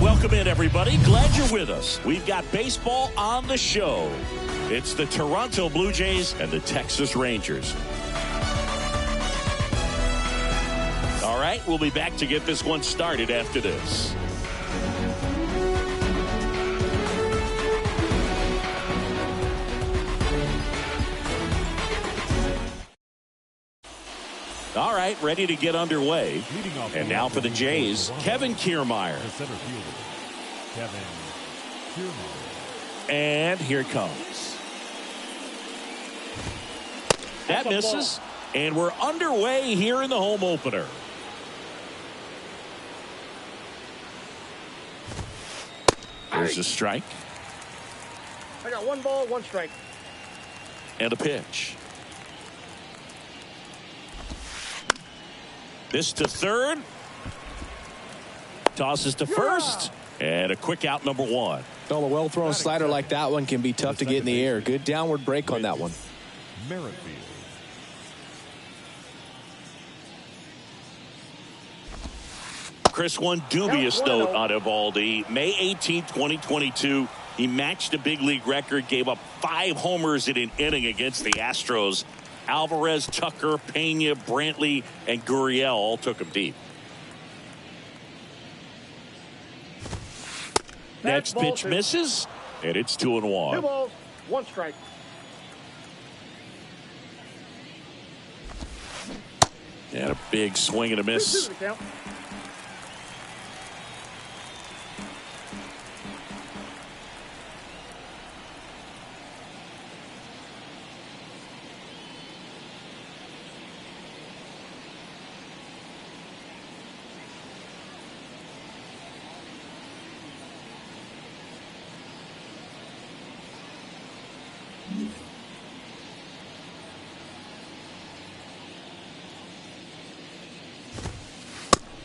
Welcome in, everybody. Glad you're with us. We've got baseball on the show. It's the Toronto Blue Jays and the Texas Rangers. All right, we'll be back to get this one started after this. All right, ready to get underway. And now for the Jays, Kevin Kiermaier. And here it comes. That misses. And we're underway here in the home opener. There's a strike. I got 1 ball, 1 strike. And a pitch. This to third. Tosses to first. And a quick out, number 1. Well, a well-thrown slider like that one can be tough to get in the air. Good downward break on that one. Chris, one dubious note on Eovaldi. May 18, 2022, he matched a big league record, gave up 5 homers in an inning against the Astros. Alvarez, Tucker, Pena, Brantley, and Gurriel all took him deep. Next pitch misses, and it's 2-1. 2 balls, 1 strike. And a big swing and a miss.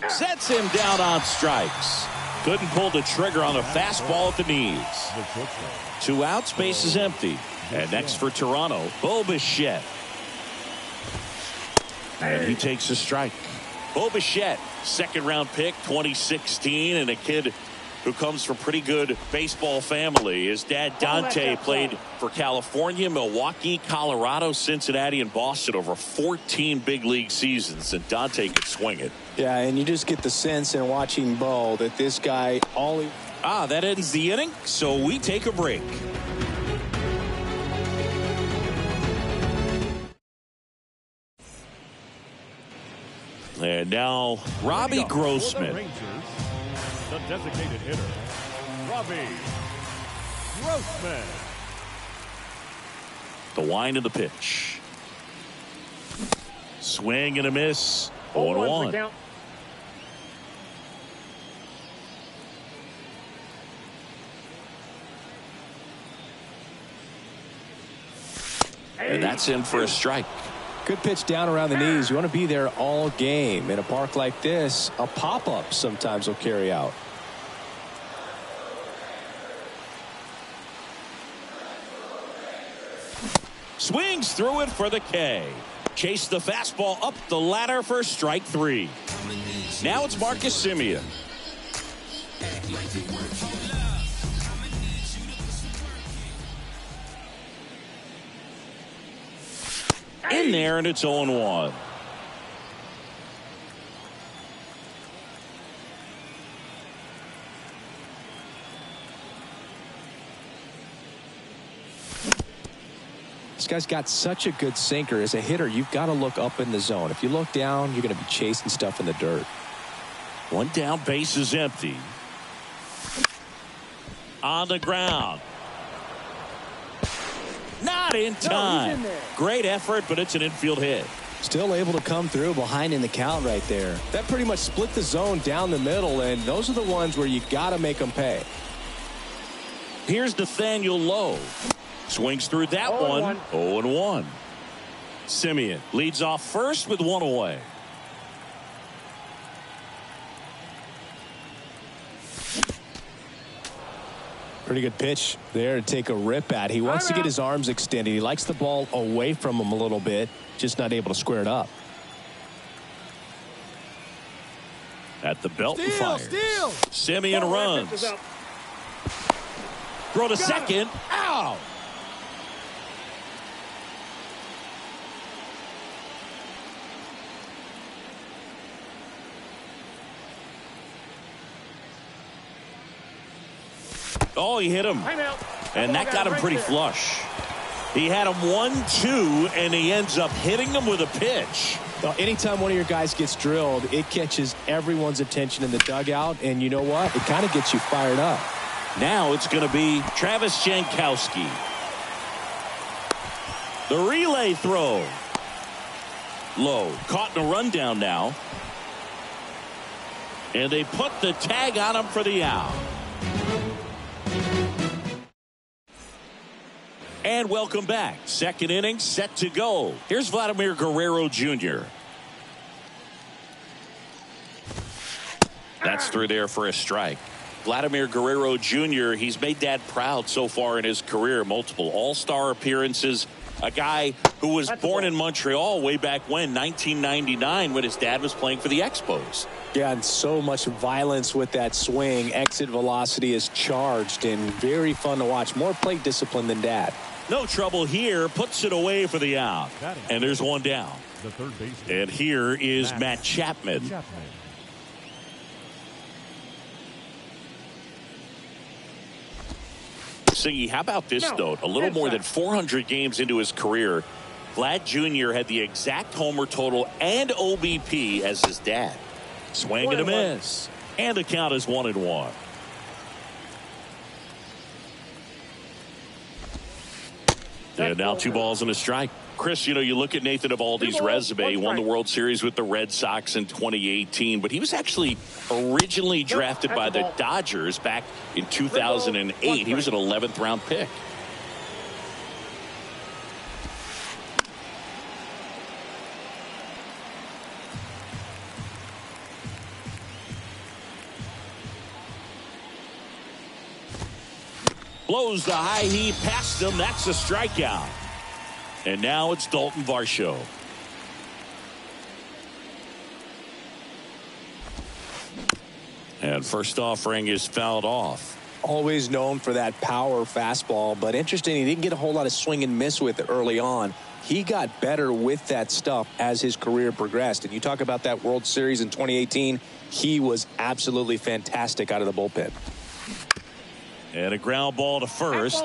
Sets him down on strikes. Couldn't pull the trigger on the fastball at the knees. 2 outs, base is empty. And next for Toronto, Bo Bichette. And he takes a strike. Bo Bichette, 2nd-round pick, 2016, and a kid who comes from pretty good baseball family. His dad, Dante, played for California, Milwaukee, Colorado, Cincinnati, and Boston over 14 big league seasons, and Dante could swing it. Yeah, and you just get the sense in watching Bo that this guy that ends the inning, so we take a break. And now, Robbie Grossman. The designated hitter, Robbie Grossman. The wind of the pitch. Swing and a miss. 0-1. And that's in for a strike. Good pitch down around the knees. You want to be there all game. In a park like this, a pop-up sometimes will carry out. Swings through it for the K. Chase the fastball up the ladder for strike 3. Now it's Marcus Semien. In there, and it's 0-1. This guy's got such a good sinker. As a hitter, you've got to look up in the zone. If you look down, you're going to be chasing stuff in the dirt. 1 down, base is empty. On the ground. Not in time. Great effort, but it's an infield hit. Still able to come through behind in the count right there. That pretty much split the zone down the middle, and those are the ones where you got to make them pay. Here's Nathaniel Lowe. Swings through that one. 0-1. Semien leads off first with 1 away. Pretty good pitch there to take a rip at. He wants to get his arms extended. He likes the ball away from him a little bit, just not able to square it up. At the belt and Steal, fires. steal. Simeon Ball runs. is out. Throw to Got second. Ow! Oh, he hit him. Timeout. And that got him pretty flush. He had him 1-2, and he ends up hitting him with a pitch. Well, anytime one of your guys gets drilled, it catches everyone's attention in the dugout, and you know what? It kind of gets you fired up. Now it's going to be Travis Jankowski. The relay throw. Low. Caught in a rundown now. And they put the tag on him for the out. And welcome back. Second inning set to go. Here's Vladimir Guerrero Jr. That's through there for a strike. Vladimir Guerrero Jr., he's made Dad proud so far in his career. Multiple all-star appearances. A guy who was born in Montreal way back when, 1999, when his dad was playing for the Expos. Yeah, and so much violence with that swing. Exit velocity is charged and very fun to watch. More plate discipline than Dad. No trouble here. Puts it away for the out. And there's one down. The third baseman. And here is Matt Chapman. Singy, how about this note? A little more than 400 games into his career, Vlad Jr. had the exact homer total and OBP as his dad. Swing and a miss. And the count is 1-1. And now 2 balls and a strike. Chris, you know, you look at Nathan Eovaldi's resume. He won the World Series with the Red Sox in 2018, but he was actually originally drafted by the Dodgers back in 2008. He was an 11th round pick. Blows the high heat past him. That's a strikeout. And now it's Dalton Varsho. And first offering is fouled off. Always known for that power fastball, but interesting, he didn't get a whole lot of swing and miss with it early on. He got better with that stuff as his career progressed. And you talk about that World Series in 2018, he was absolutely fantastic out of the bullpen. And a ground ball to first.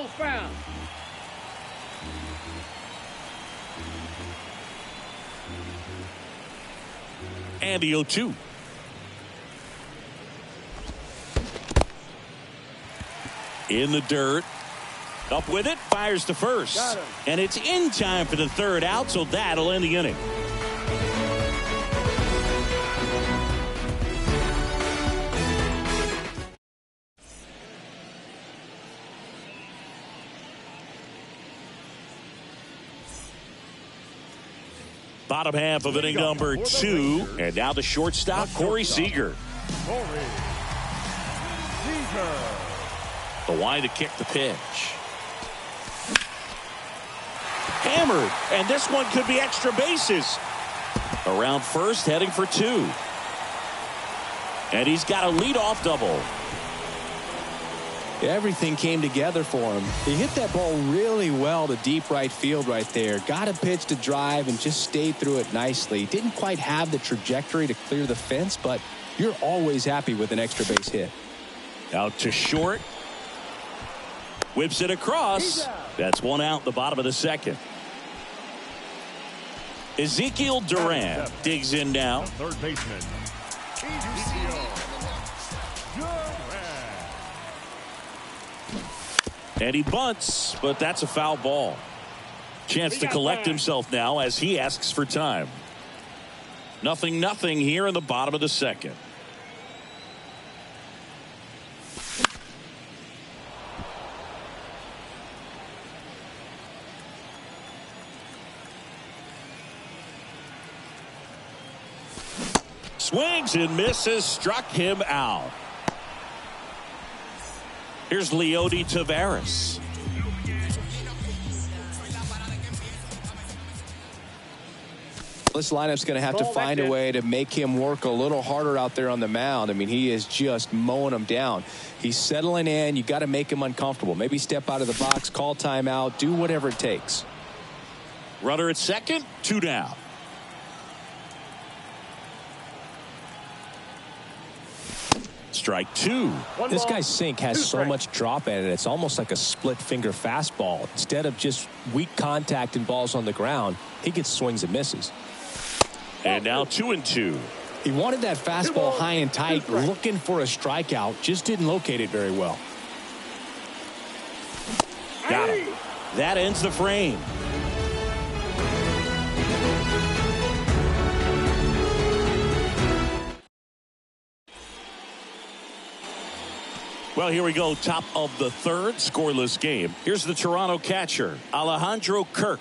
And the 0-2. In the dirt. Up with it. Fires to first. And it's in time for the third out, so that'll end the inning. Bottom half of inning number 2. And now the shortstop, Corey Seager. The line to kick the pitch. Hammered. And this one could be extra bases. Around first, heading for 2. And he's got a leadoff double. Everything came together for him. He hit that ball really well to deep right field right there. Got a pitch to drive and just stayed through it nicely. Didn't quite have the trajectory to clear the fence, but you're always happy with an extra base hit. Out to short. Whips it across. That's one out in the bottom of the second. Ezekiel Duran digs in now. Third baseman. And he bunts, but that's a foul ball. Chance to collect himself now as he asks for time. 0-0 here in the bottom of the second. Swings and misses, struck him out. Here's Leody Taveras. This lineup's going to have to find a way to make him work a little harder out there on the mound. I mean, he is just mowing them down. He's settling in. You got to make him uncomfortable. Maybe step out of the box, call timeout, do whatever it takes. Runner at second, 2 down. Strike 2. This guy's sink has so much drop in it. It's almost like a split finger fastball. Instead of just weak contact and balls on the ground, he gets swings and misses. And now 2-2. He wanted that fastball high and tight, looking for a strikeout. Just didn't locate it very well. Got him. That ends the frame. Well, here we go. Top of the third, scoreless game. Here's the Toronto catcher, Alejandro Kirk.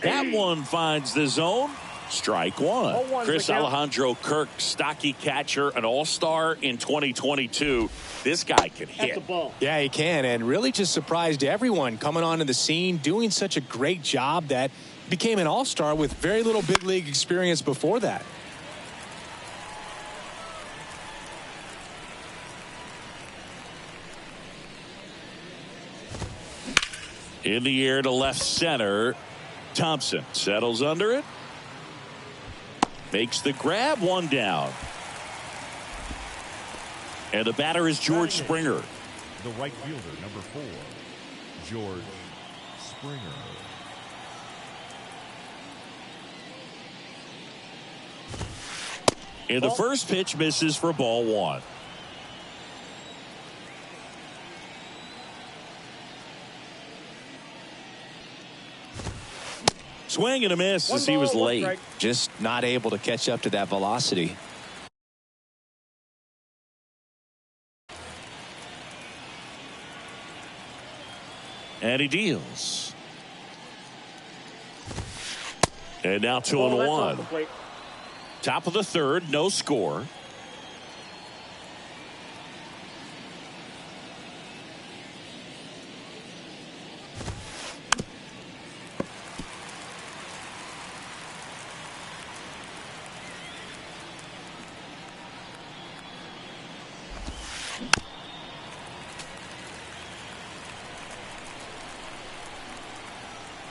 That one finds the zone. Strike 1. Chris Alejandro Kirk, stocky catcher, an all-star in 2022. This guy can hit. Yeah, he can, and really just surprised everyone coming onto the scene, doing such a great job that became an all-star with very little big league experience before that. In the air to left center. Thompson settles under it. Makes the grab, 1 down. And the batter is George Springer. The right fielder, number 4, George Springer. And the first pitch misses for ball 1. Swing and a miss as he was late. Just not able to catch up to that velocity. And he deals. And now 2-1. Top of the third, no score.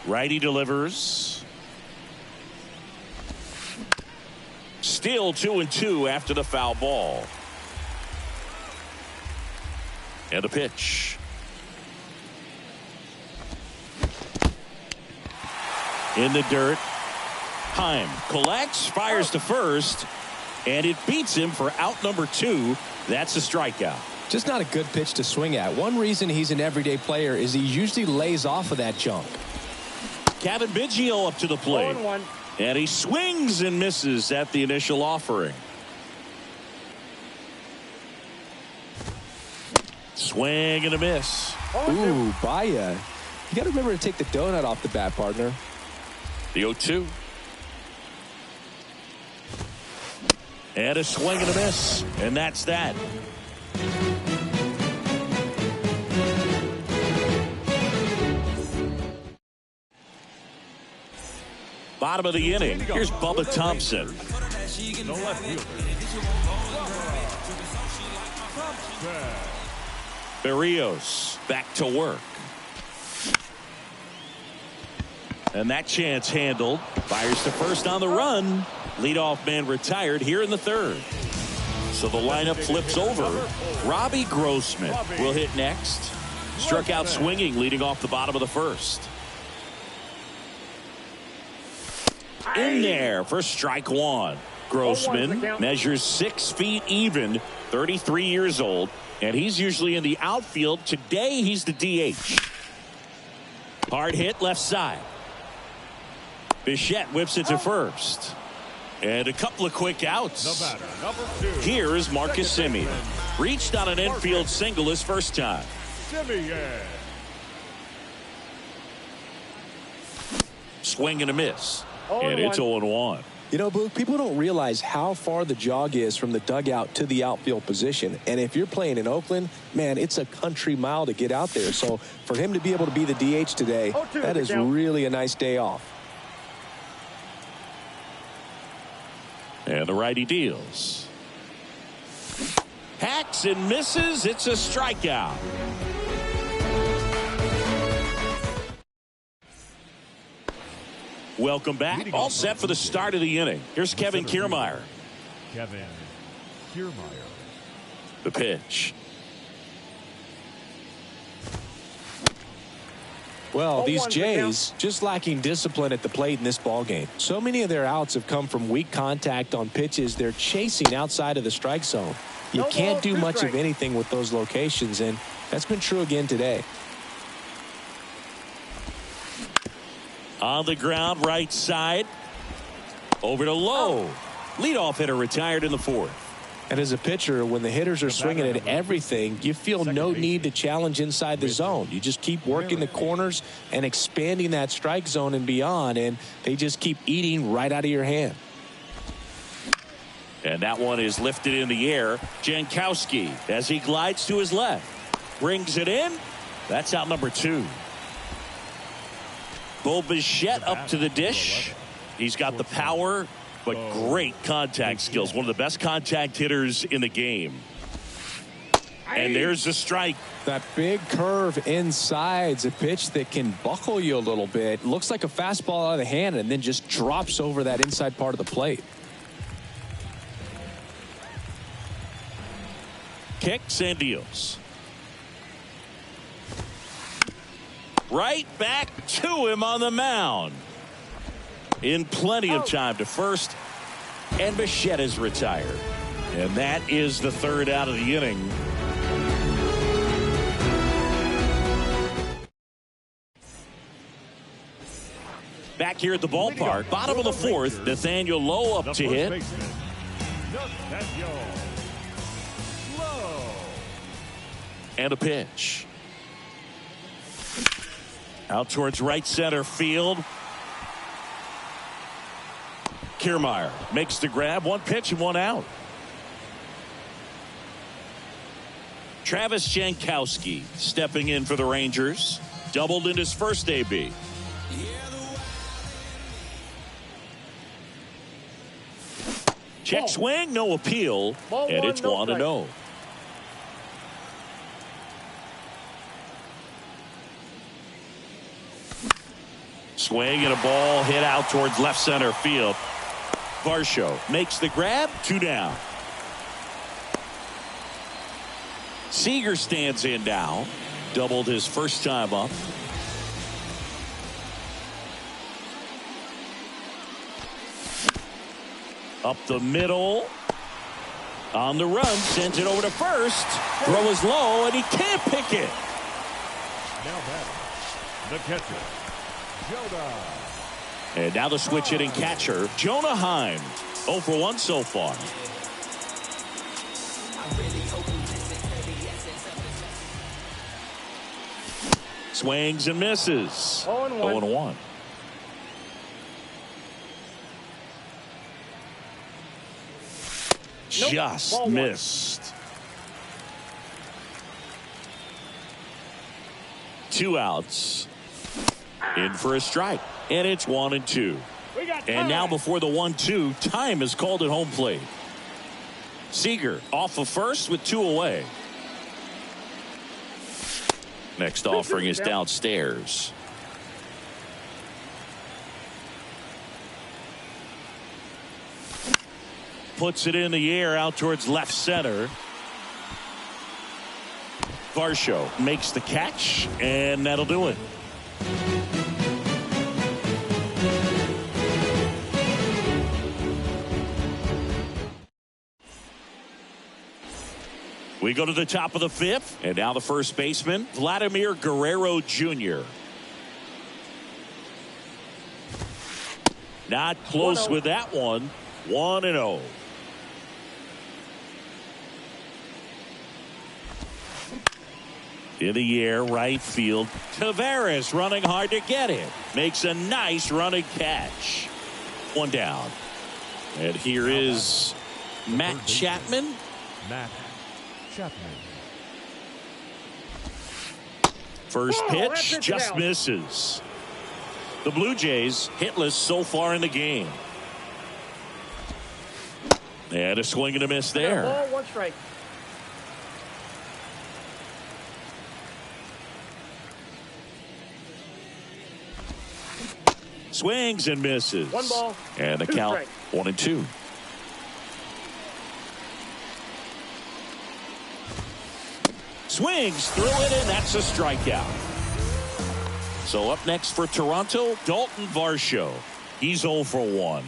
Righty delivers. Still 2-2 after the foul ball. And a pitch. In the dirt. Heim collects, fires to first, and it beats him for out number 2. That's a strikeout. Just not a good pitch to swing at. One reason he's an everyday player is he usually lays off of that junk. Kevin Biggio up to the plate. And he swings and misses at the initial offering. Swing and a miss. Ooh, Baya. You got to remember to take the donut off the bat, partner. The 0-2. And a swing and a miss. And that's that. Bottom of the inning. Here's Bubba Thompson. The left fielder. Berrios back to work. And that chance handled. Fires to first on the run. Leadoff man retired here in the third. So the lineup flips over. Robbie Grossman will hit next. Struck out swinging leading off the bottom of the first. In there for strike 1. Grossman measures 6 feet even, 33 years old, and he's usually in the outfield. Today he's the DH. Hard hit left side. Bichette whips it to first. And a couple of quick outs. The batter, number 2. Here is Marcus Semien. Reached on an infield single his first time. Semien. Swing and a miss. And it's 0-1. You know, Boog, people don't realize how far the jog is from the dugout to the outfield position. And if you're playing in Oakland, man, it's a country mile to get out there. So for him to be able to be the DH today, that is really a nice day off. And the righty deals. Hacks and misses. It's a strikeout. Welcome back. All set for the start of the inning. Here's Kevin Kiermaier. Kevin Kiermaier. The pitch. Well, these Jays just lacking discipline at the plate in this ballgame. So many of their outs have come from weak contact on pitches they're chasing outside of the strike zone. You can't do much of anything with those locations, and that's been true again today. On the ground, right side. Over to Lowe. Leadoff hitter retired in the fourth. And as a pitcher, when the hitters are swinging at everything, you feel no need to challenge inside the zone. You just keep working the corners and expanding that strike zone and beyond, and they just keep eating right out of your hand. And that one is lifted in the air. Jankowski, as he glides to his left, brings it in. That's out number 2. Bo Bichette up to the dish. He's got the power, but great contact skills. One of the best contact hitters in the game. And there's the strike. That big curve inside's a pitch that can buckle you a little bit. Looks like a fastball out of the hand and then just drops over that inside part of the plate. Kicks and deals. Right back to him on the mound. In plenty of time to first. And Bichette is retired. And that is the third out of the inning. Back here at the ballpark, bottom of the fourth, Nathaniel Lowe up to hit. Nathaniel Lowe. And a pitch. Out towards right center field. Kiermaier makes the grab. One pitch and one out. Travis Jankowski stepping in for the Rangers. Doubled in his first AB. Check swing, no appeal. And it's 1-0. Swing and a ball hit out towards left center field. Varsho makes the grab. 2 down. Seager stands in now. Doubled his first time up. Up the middle. On the run. Sends it over to first. Throw is low and he can't pick it. Now batting, the catcher, Jonah. And now the switch hitting catcher, Jonah Heim. 0 for 1 so far. Swings and misses. 0-1. Just missed. 2 outs. In for a strike. And it's 1-2. And now before the 1-2, time is called at home plate. Seager off of first with 2 away. Next offering is downstairs. Puts it in the air out towards left center. Varsho makes the catch, and that'll do it. We go to the top of the 5th, and now the first baseman, Vladimir Guerrero Jr. Not close with that one. 1-0. In the air, right field. Tavares running hard to get it. Makes a nice running catch. 1 down. And here is Matt Chapman. Matt Chapman. First pitch just misses. The Blue Jays hitless so far in the game. And a swing and a miss I got a there. ball, one strike. Swings and misses. One ball, and the two count strikes. 1-2. Swings through it, and that's a strikeout. So up next for Toronto, Dalton Varsho. He's 0 for 1.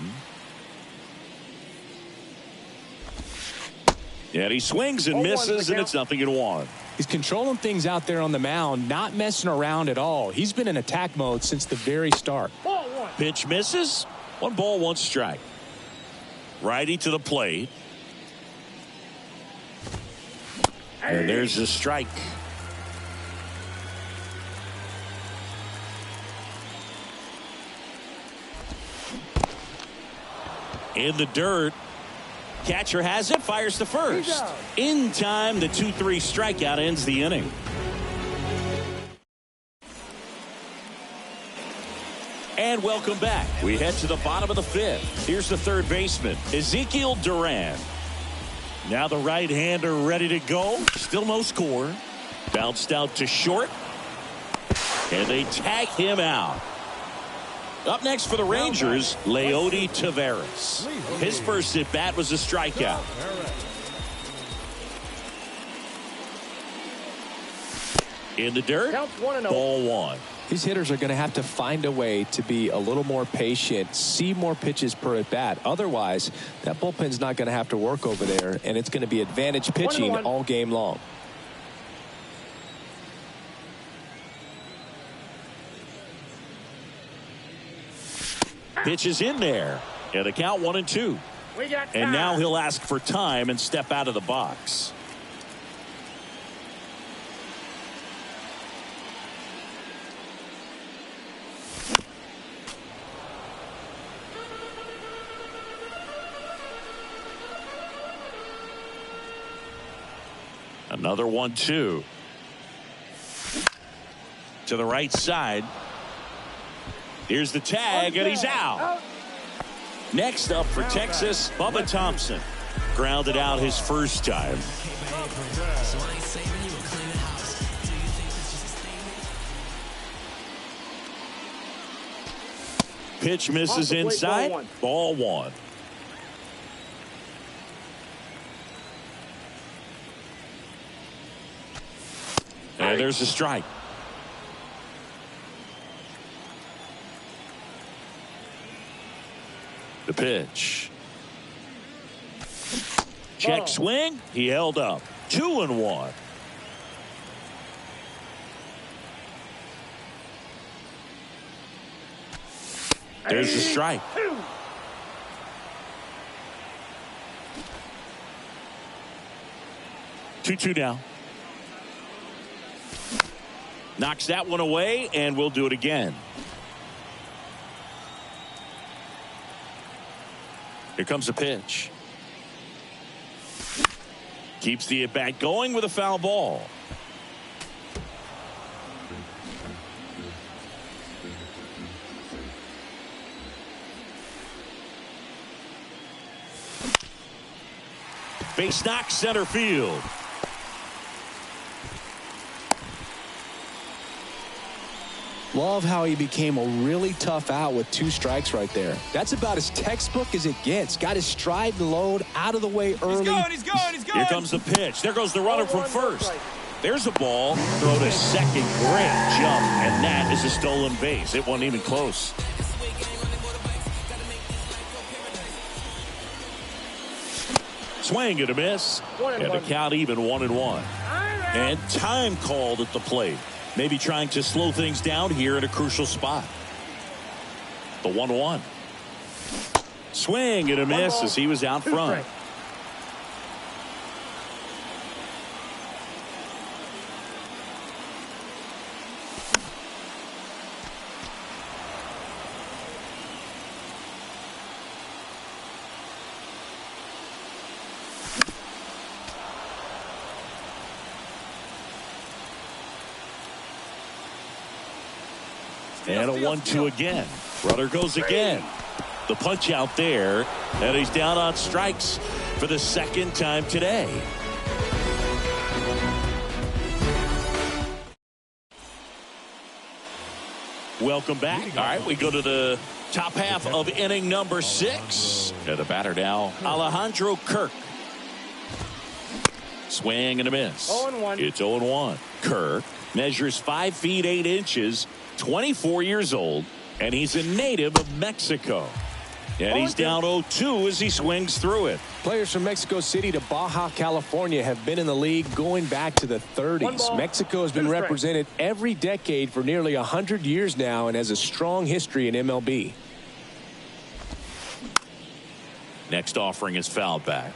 And he swings and 0-1 misses, and count. it's 0-1. He's controlling things out there on the mound, not messing around at all. He's been in attack mode since the very start. Ball one. Pitch misses. 1 ball, 1 strike. Righty to the plate. And there's a strike. In the dirt. Catcher has it, fires to first. In time, the 2-3 strikeout ends the inning. And welcome back. We head to the bottom of the 5th. Here's the third baseman, Ezekiel Duran. Now the right-hander ready to go. Still no score. Bounced out to short. And they tag him out. Up next for the Rangers, Leody Taveras. His first at bat was a strikeout. In the dirt, Counts 1-0. ball 1. These hitters are going to have to find a way to be a little more patient, see more pitches per at bat. Otherwise, that bullpen's not going to have to work over there, and it's going to be advantage pitching 1-1. all game long. Pitch is in there. And the count 1-2. We got And time. now he'll ask for time and step out of the box. Another 1-2. To the right side. Here's the tag, and he's out. Next up for Texas, Bubba Thompson. Grounded out his first time. Pitch misses inside. Ball 1. And there's a strike. The pitch. Check swing. He held up. 2-1. There's the strike. 2-2 now. Knocks that one away, and we'll do it again. Here comes the pitch. Keeps the at-bat going with a foul ball. Base knock, center field. Love how he became a really tough out with 2 strikes right there. That's about as textbook as it gets. Got his stride and load out of the way early. He's going. Here comes the pitch. There goes the runner from first. There's a ball. Throw to second. Great jump. And that is a stolen base. It wasn't even close. Swing and a miss. And the count even 1-1. And time called at the plate. Maybe trying to slow things down here in a crucial spot. The 1-1. Swing and a miss as he was out front. And a 1-2 again. Runner goes again. The punch out there. And he's down on strikes. for the second time today. Welcome back. All right, we go to the top half of inning number 6. And the batter now, Alejandro Kirk. Swing and a miss. 0-1. It's 0-1. Kirk measures 5 feet 8 inches, 24 years old, and he's a native of Mexico. And he's down 0-2 as he swings through it. Players from Mexico City to Baja, California have been in the league going back to the 30s. Mexico has been represented every decade for nearly 100 years now and has a strong history in MLB. Next offering is fouled back.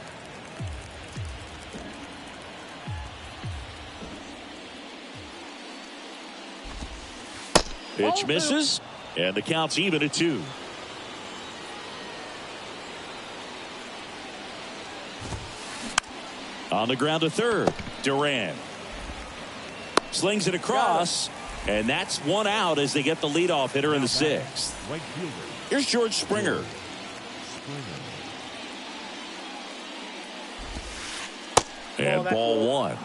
Pitch misses, and the count's even at 2. On the ground to third, Duran slings it across, and that's one out as they get the leadoff hitter in the 6th. Here's George Springer. And ball 1.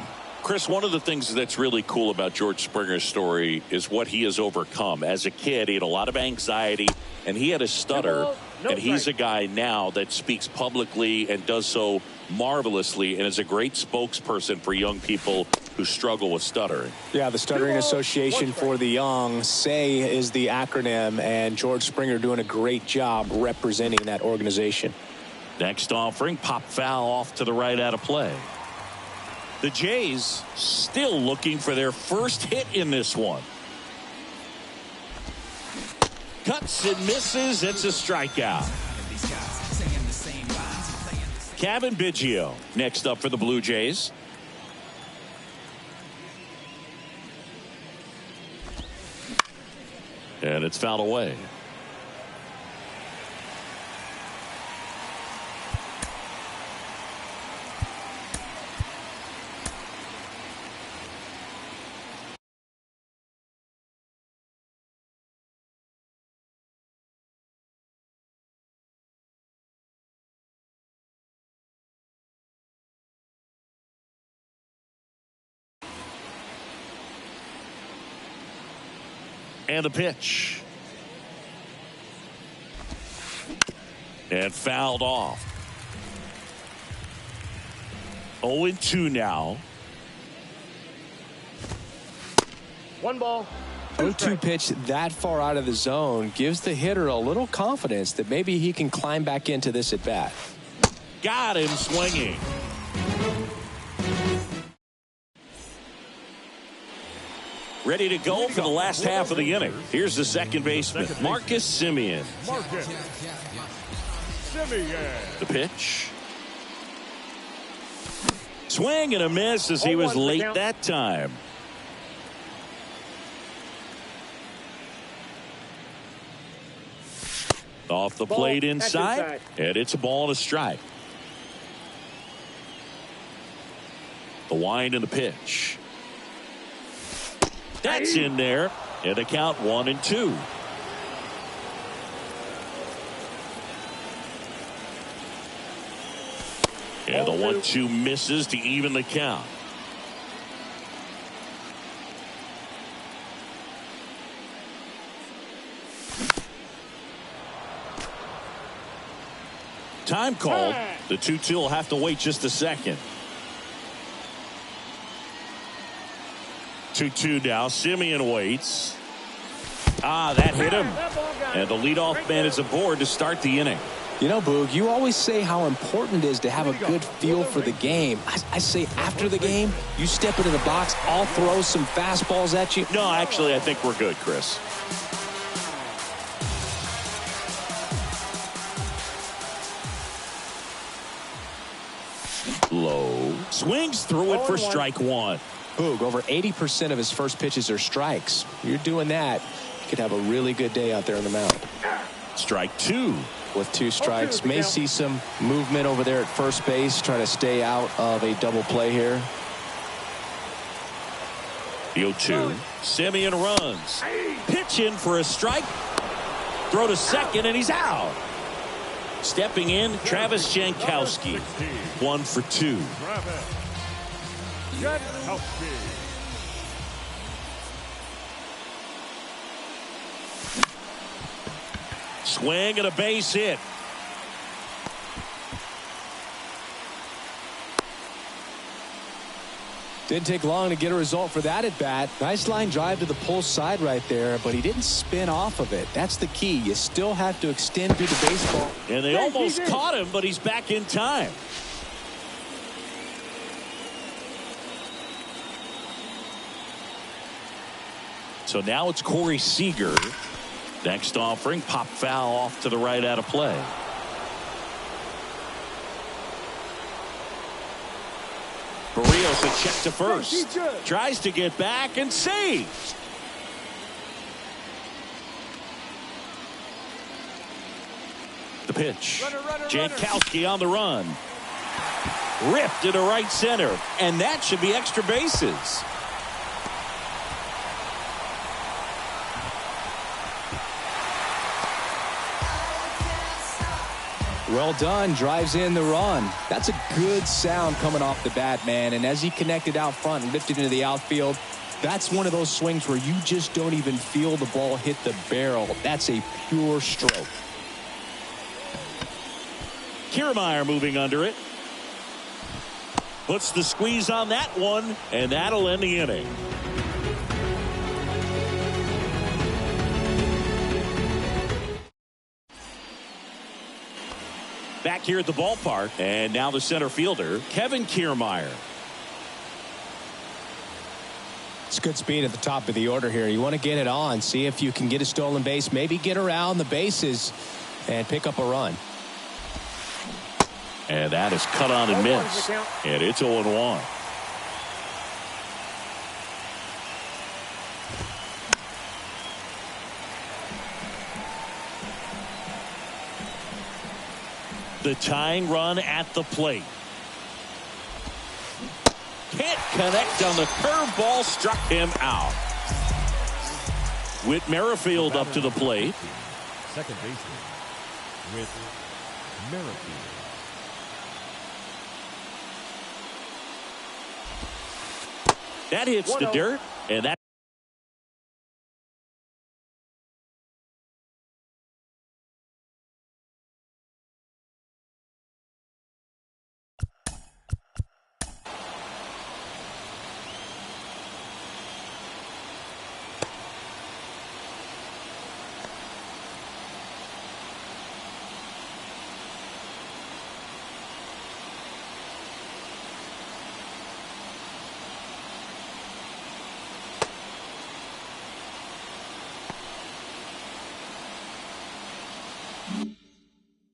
Chris, one of the things that's really cool about George Springer's story is what he has overcome. As a kid, he had a lot of anxiety, and he had a stutter, and he's a guy now that speaks publicly and does so marvelously and is a great spokesperson for young people who struggle with stuttering. Yeah, the Stuttering Association for the Young, SAY is the acronym, and George Springer doing a great job representing that organization. Next offering, pop foul off to the right out of play. The Jays still looking for their first hit in this one. Cuts and misses. It's a strikeout. Kevin Biggio next up for the Blue Jays. And it's fouled away. And the pitch. And fouled off. 0-2 now. 1 ball. 0-2 pitch that far out of the zone gives the hitter a little confidence that maybe he can climb back into this at bat. Got him swinging. Ready to go for the last half of the inning. Here's the second baseman, Marcus Semien. The pitch. Swing and a miss as he was late that time. Off the plate inside, and it's a ball and a strike. The wind and the pitch. That's in there, and the count 1-2. And the 1-2 misses to even the count. Time called. The 2-2 will have to wait just a second. 2-2 now. Semien waits. That hit him. And the leadoff man is aboard to start the inning. You know, Boog, you always say how important it is to have a good feel for the game. I say after the game, you step into the box, I'll throw some fastballs at you. No, actually, I think we're good, Chris. Low. Swings through it for strike 1. Boog, over 80% of his first pitches are strikes. You're doing that, you could have a really good day out there on the mound. Strike 2. With 2 strikes, may see some movement over there at first base, trying to stay out of a double play here. The 0-2. Semien runs. Pitch in for a strike. Throw to second, and he's out. Stepping in, Travis Jankowski. 1 for 2. Travis Jankowski. Swing and a base hit. Didn't take long to get a result for that at bat. Nice line drive to the pull side right there, but he didn't spin off of it. That's the key. You still have to extend through the baseball. And they almost caught him, but he's back in time. So now it's Corey Seager. Next offering, pop foul off to the right out of play. Barrios a check to first. Tries to get back and saves. The pitch. Jankowski on the run. Ripped into right center. And that should be extra bases. Well done. Drives in the run. That's a good sound coming off the bat, man. And as he connected out front and lifted into the outfield, that's one of those swings where you just don't even feel the ball hit the barrel. That's a pure stroke. Kiermaier moving under it. Puts the squeeze on that one, and that'll end the inning. Back here at the ballpark, and now the center fielder, Kevin Kiermaier. It's good speed at the top of the order here. You want to get it on, see if you can get a stolen base, maybe get around the bases and pick up a run. And that is cut on and missed. And it's 0-1. The tying run at the plate. Can't connect on the curveball, struck him out. Whit Merrifield up to the plate. Second baseman, Whit Merrifield. That hits the dirt, and that.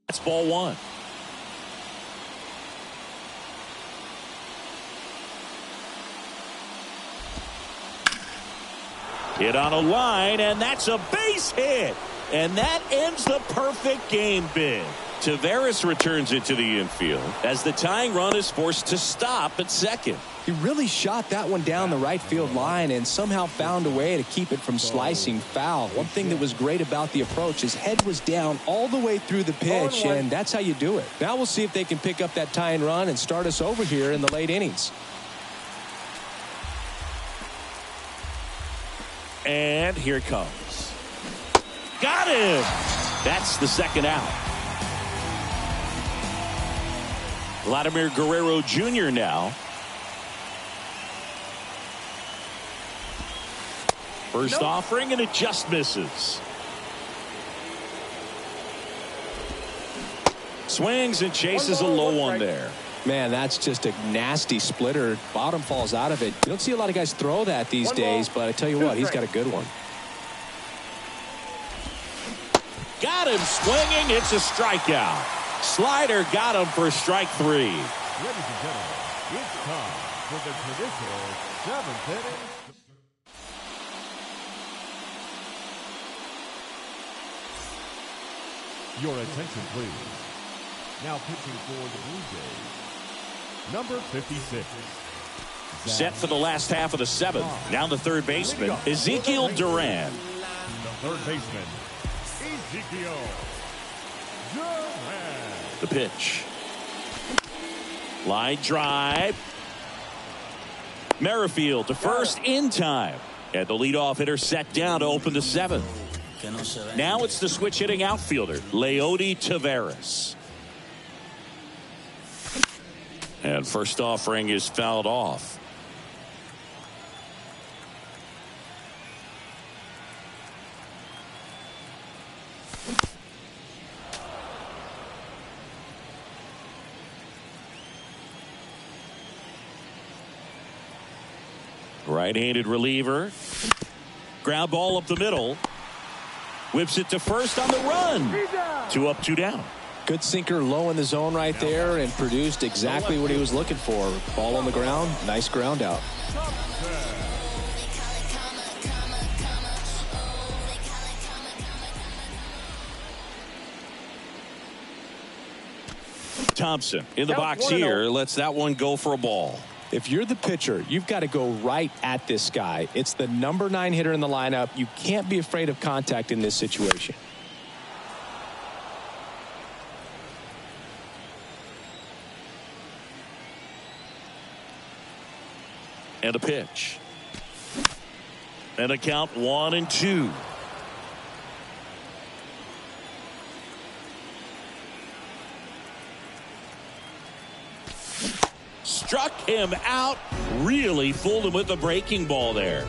That's ball one. Hit on a line, and that's a base hit. And that ends the perfect game bid. Taveras returns it to the infield as the tying run is forced to stop at second. He really shot that one down the right field line and somehow found a way to keep it from slicing foul. One thing that was great about the approach, his head was down all the way through the pitch, and that's how you do it. Now we'll see if they can pick up that tying run and start us over here in the late innings. And here it comes. Got him! That's the second out. Vladimir Guerrero Jr. now. First offering, and it just misses. Swings and chases a low one there. Man, that's just a nasty splitter. Bottom falls out of it. You don't see a lot of guys throw that these days, but I tell you what, he's got a good one. Got him swinging. It's a strikeout. Slider got him for strike three. Ladies and gentlemen, it's time for the traditional seventh inning. Your attention, please. Now pitching for the Blue Jays, number 56. Set for the last half of the seventh. Now the third baseman, Ezekiel Duran. The third baseman, Ezekiel The pitch. Line drive. Merrifield to first in time. And the leadoff hitter set down to open the seventh. Now it's the switch hitting outfielder, Leody Taveras. And first offering is fouled off. Right-handed reliever. Ground ball up the middle. Whips it to first on the run. 2 up, 2 down. Good sinker low in the zone right there and produced exactly what he was looking for. Ball on the ground. Nice ground out. Thompson in the box here. Lets that one go for a ball. If you're the pitcher, you've got to go right at this guy. It's the number 9 hitter in the lineup. You can't be afraid of contact in this situation. And a pitch. And a count 1-2. Struck him out. Really fooled him with the breaking ball there.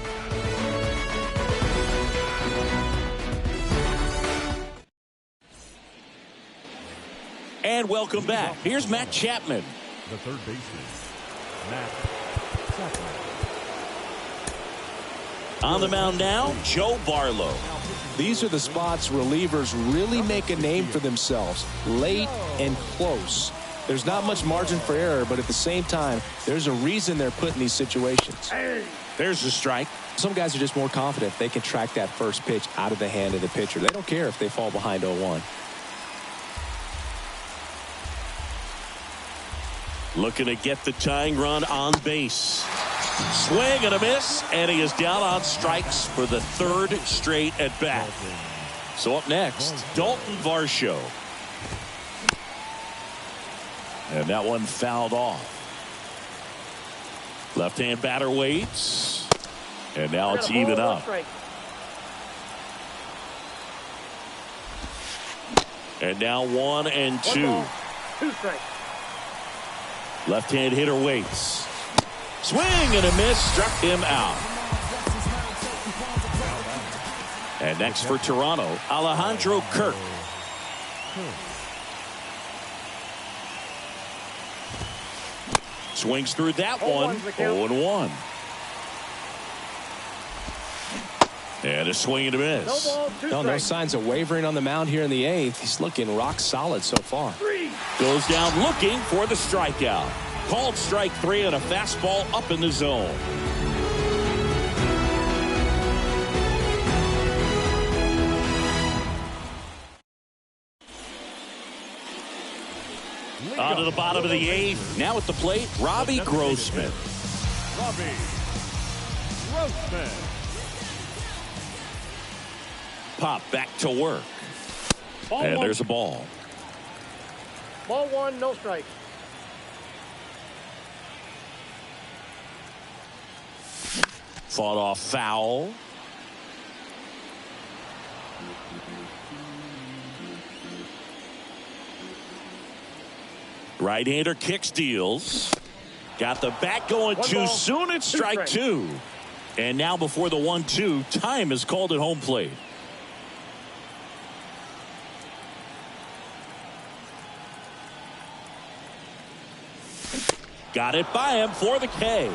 And welcome back. Here's Matt Chapman. The third baseman, Matt Chapman. On the mound now, Joe Barlow. These are the spots relievers really make a name for themselves. Late and close. There's not much margin for error, but at the same time, there's a reason they're put in these situations. There's the strike. Some guys are just more confident they can track that first pitch out of the hand of the pitcher. They don't care if they fall behind 0-1. Looking to get the tying run on base. Swing and a miss, and he is down on strikes for the third straight at bat. So up next, Dalton Varsho. And that one fouled off. Left-hand batter waits. And now it's even up. And now 1-2. 2 strikes. Left-hand hitter waits. Swing and a miss. Struck him out. And next for Toronto, Alejandro Kirk. Swings through that one. 0-1. And a swing and a miss. No signs of wavering on the mound here in the 8th. He's looking rock solid so far. Goes down looking for the strikeout. Called strike 3 and a fastball up in the zone. On to the bottom of the 8th. Now at the plate, Robbie Grossman. Robbie Grossman. Pop back to work. And there's a ball. Ball 1, no strike. Fought off foul. Right-hander kicks, deals. Got the bat going too soon. It's strike 2. And now before the 1-2, time is called at home plate. Got it by him for the K.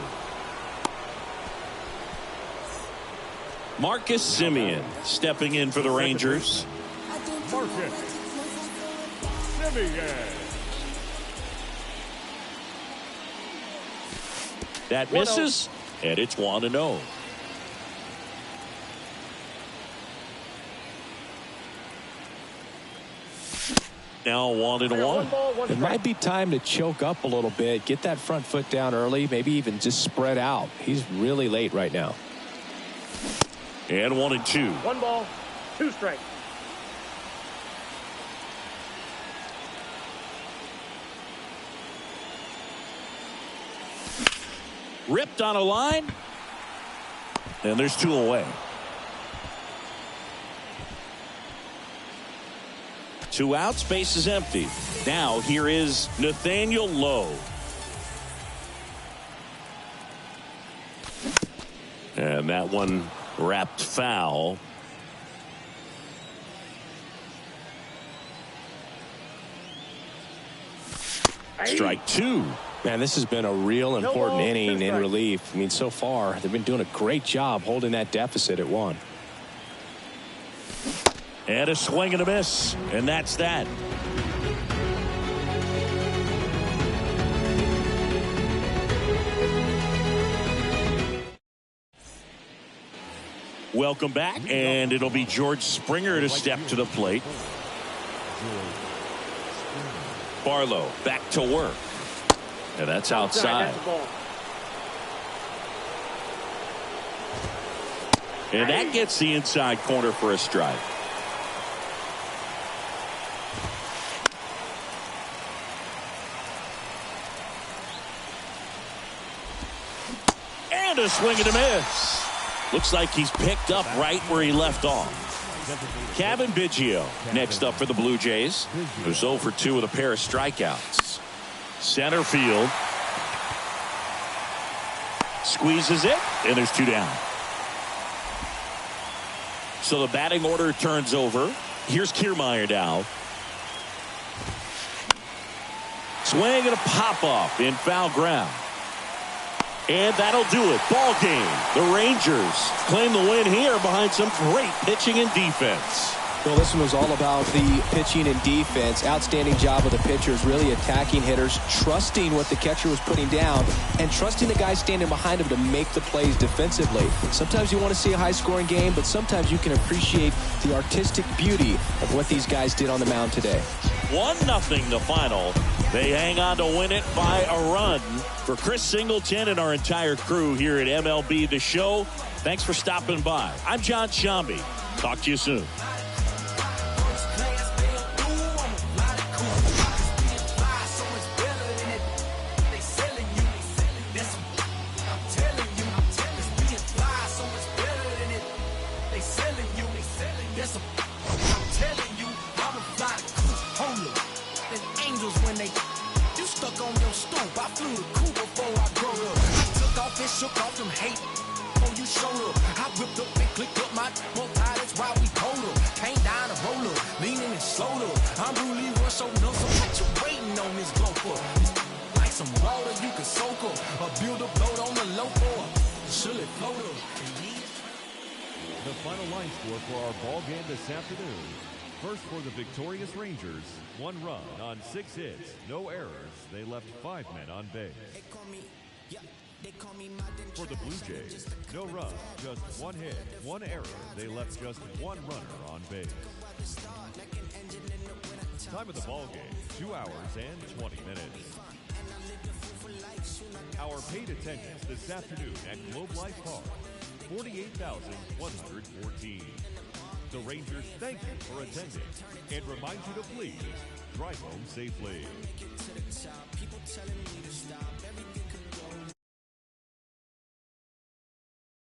Marcus Semien stepping in for the Rangers. Marcus Semien. That misses, and it's 1-0. Now 1-1. It might be time to choke up a little bit, get that front foot down early, maybe even just spread out. He's really late right now. And 1-2. 1 ball, 2 strikes. Ripped on a line. And there's 2 away. 2 outs, base is empty. Now here is Nathaniel Lowe. And that one wrapped foul. Strike 2. Man, this has been a real important inning in relief. I mean, so far, they've been doing a great job holding that deficit at 1. And a swing and a miss. And that's that. Welcome back, and it'll be George Springer to step to the plate. Barlow back to work. And that's outside. And that gets the inside corner for a strike. And a swing and a miss. Looks like he's picked up right where he left off. Kevin Biggio next up for the Blue Jays, who's 0 for 2 with a pair of strikeouts. Center field. Squeezes it, and there's 2 down. So the batting order turns over. Here's Kiermaier now. Swing and a pop-up in foul ground. And that'll do it. Ball game. The Rangers claim the win here behind some great pitching and defense. Well, this one was all about the pitching and defense. Outstanding job of the pitchers, really attacking hitters, trusting what the catcher was putting down, and trusting the guy standing behind him to make the plays defensively. Sometimes you want to see a high-scoring game, but sometimes you can appreciate the artistic beauty of what these guys did on the mound today. 1-0 the final. They hang on to win it by a run. For Chris Singleton and our entire crew here at MLB The Show, thanks for stopping by. I'm John Shambi. Talk to you soon. Shook off them hate on you shoulder. I whipped up and clicked up my tie. That's why we pulled up. Came down a roller, leaning and slowed up. I'm really rush so no, so what you waiting on this gopher? Like some water you can soak up, or build a boat on the low for should it float up. The final line score for our ball game this afternoon. First for the victorious Rangers, 1 run on 6 hits, no errors. They left 5 men on base. For the Blue Jays, no run, just 1 hit, 1 error. They left just 1 runner on base. Time of the ball game, 2 hours and 20 minutes. Our paid attendance this afternoon at Globe Life Park, 48,114. The Rangers thank you for attending and remind you to please drive home safely.